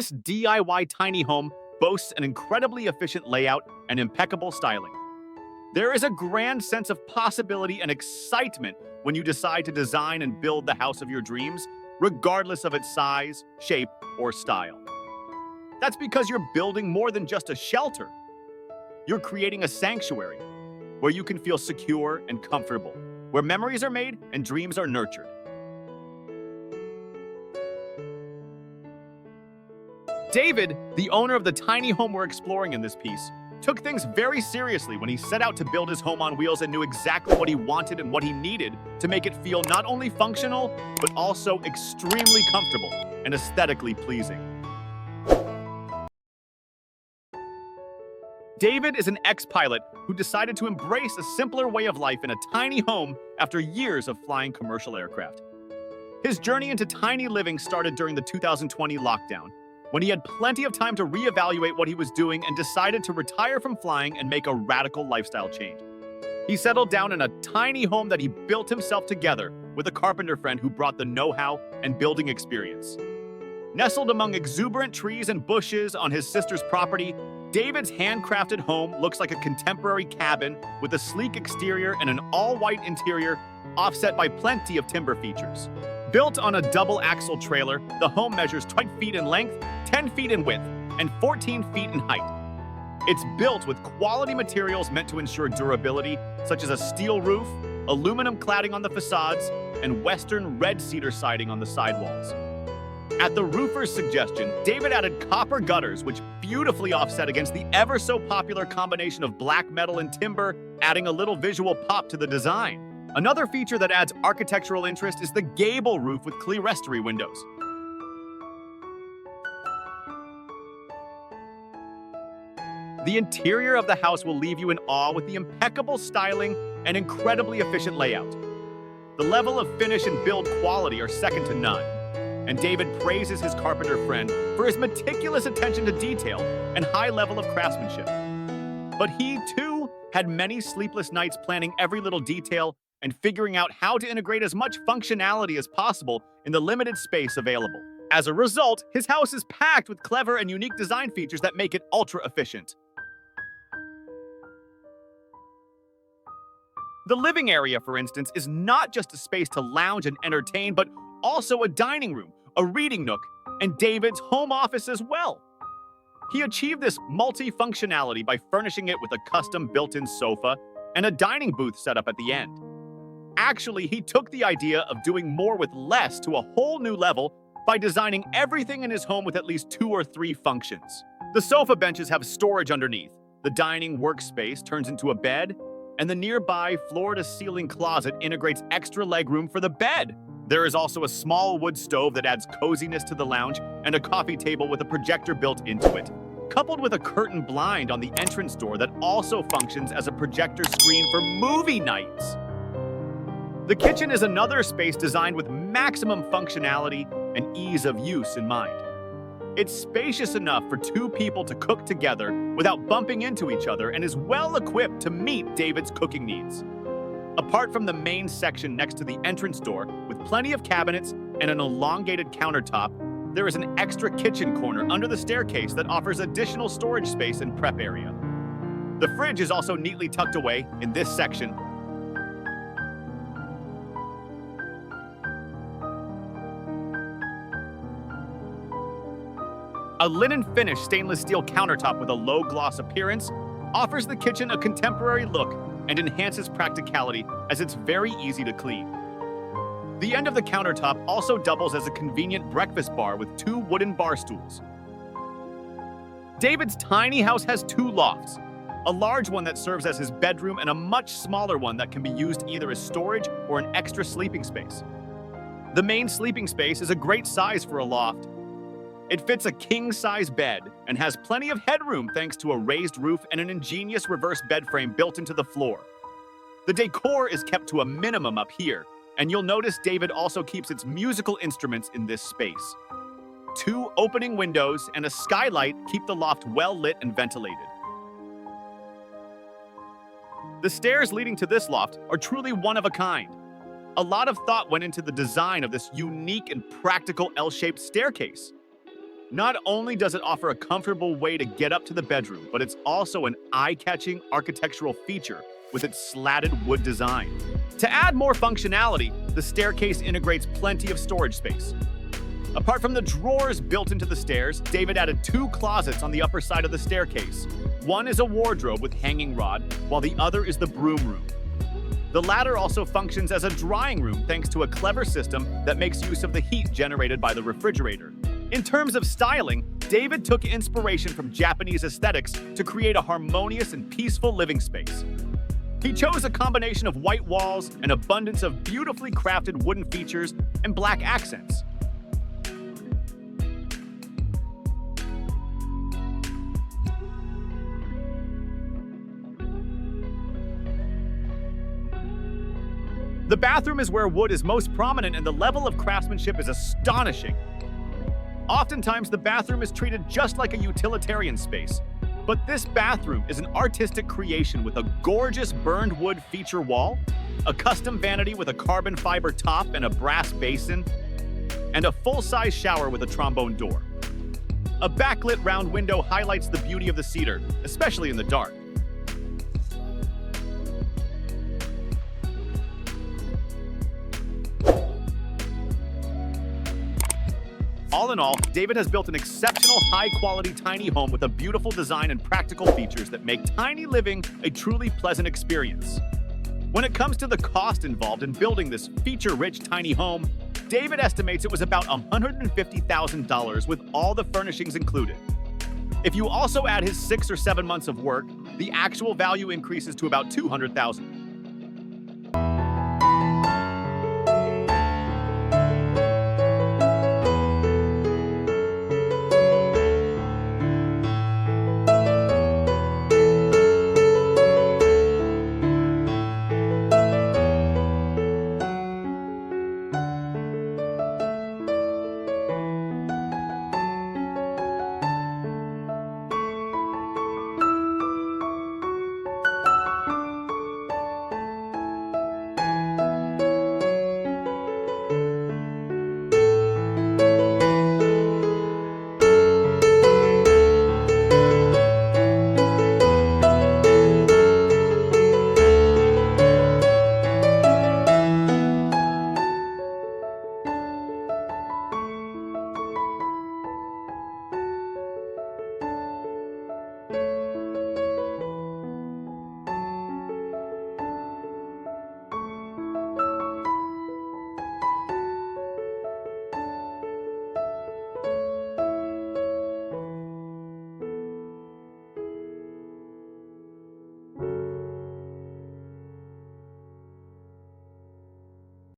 This DIY tiny home boasts an incredibly efficient layout and impeccable styling. There is a grand sense of possibility and excitement when you decide to design and build the house of your dreams, regardless of its size, shape, or style. That's because you're building more than just a shelter. You're creating a sanctuary where you can feel secure and comfortable, where memories are made and dreams are nurtured. David, the owner of the tiny home we're exploring in this piece, took things very seriously when he set out to build his home on wheels and knew exactly what he wanted and what he needed to make it feel not only functional, but also extremely comfortable and aesthetically pleasing. David is an ex-pilot who decided to embrace a simpler way of life in a tiny home after years of flying commercial aircraft. His journey into tiny living started during the 2020 lockdown, when he had plenty of time to reevaluate what he was doing and decided to retire from flying and make a radical lifestyle change. He settled down in a tiny home that he built himself together with a carpenter friend who brought the know-how and building experience. Nestled among exuberant trees and bushes on his sister's property, David's handcrafted home looks like a contemporary cabin with a sleek exterior and an all-white interior offset by plenty of timber features. Built on a double-axle trailer, the home measures 20 feet in length, 10 feet in width, and 14 feet in height. It's built with quality materials meant to ensure durability, such as a steel roof, aluminum cladding on the facades, and Western red cedar siding on the sidewalls. At the roofer's suggestion, David added copper gutters, which beautifully offset against the ever-so-popular combination of black metal and timber, adding a little visual pop to the design. Another feature that adds architectural interest is the gable roof with clerestory windows. The interior of the house will leave you in awe with the impeccable styling and incredibly efficient layout. The level of finish and build quality are second to none, and David praises his carpenter friend for his meticulous attention to detail and high level of craftsmanship. But he, too, had many sleepless nights planning every little detail and figuring out how to integrate as much functionality as possible in the limited space available. As a result, his house is packed with clever and unique design features that make it ultra-efficient. The living area, for instance, is not just a space to lounge and entertain, but also a dining room, a reading nook, and David's home office as well. He achieved this multi-functionality by furnishing it with a custom built-in sofa and a dining booth setup at the end. Actually, he took the idea of doing more with less to a whole new level by designing everything in his home with at least 2 or 3 functions. The sofa benches have storage underneath, the dining workspace turns into a bed, and the nearby floor-to-ceiling closet integrates extra legroom for the bed. There is also a small wood stove that adds coziness to the lounge and a coffee table with a projector built into it, coupled with a curtain blind on the entrance door that also functions as a projector screen for movie nights. The kitchen is another space designed with maximum functionality and ease of use in mind. It's spacious enough for 2 people to cook together without bumping into each other and is well equipped to meet David's cooking needs. Apart from the main section next to the entrance door, with plenty of cabinets and an elongated countertop, there is an extra kitchen corner under the staircase that offers additional storage space and prep area. The fridge is also neatly tucked away in this section. A linen-finished stainless steel countertop with a low-gloss appearance offers the kitchen a contemporary look and enhances practicality as it's very easy to clean. The end of the countertop also doubles as a convenient breakfast bar with 2 wooden bar stools. David's tiny house has 2 lofts, a large one that serves as his bedroom and a much smaller one that can be used either as storage or an extra sleeping space. The main sleeping space is a great size for a loft. It fits a king-size bed and has plenty of headroom thanks to a raised roof and an ingenious reverse bed frame built into the floor. The decor is kept to a minimum up here, and you'll notice David also keeps its musical instruments in this space. 2 opening windows and a skylight keep the loft well lit and ventilated. The stairs leading to this loft are truly one of a kind. A lot of thought went into the design of this unique and practical L-shaped staircase. Not only does it offer a comfortable way to get up to the bedroom, but it's also an eye-catching architectural feature with its slatted wood design. To add more functionality, the staircase integrates plenty of storage space. Apart from the drawers built into the stairs, David added 2 closets on the upper side of the staircase. One is a wardrobe with hanging rod, while the other is the broom room. The latter also functions as a drying room thanks to a clever system that makes use of the heat generated by the refrigerator. In terms of styling, David took inspiration from Japanese aesthetics to create a harmonious and peaceful living space. He chose a combination of white walls, an abundance of beautifully crafted wooden features, and black accents. The bathroom is where wood is most prominent, and the level of craftsmanship is astonishing. Oftentimes, the bathroom is treated just like a utilitarian space, but this bathroom is an artistic creation with a gorgeous burned wood feature wall, a custom vanity with a carbon fiber top and a brass basin, and a full-size shower with a trombone door. A backlit round window highlights the beauty of the cedar, especially in the dark. All in all, David has built an exceptional, high-quality tiny home with a beautiful design and practical features that make tiny living a truly pleasant experience. When it comes to the cost involved in building this feature-rich tiny home, David estimates it was about $150,000 with all the furnishings included. If you also add his 6 or 7 months of work, the actual value increases to about $200,000.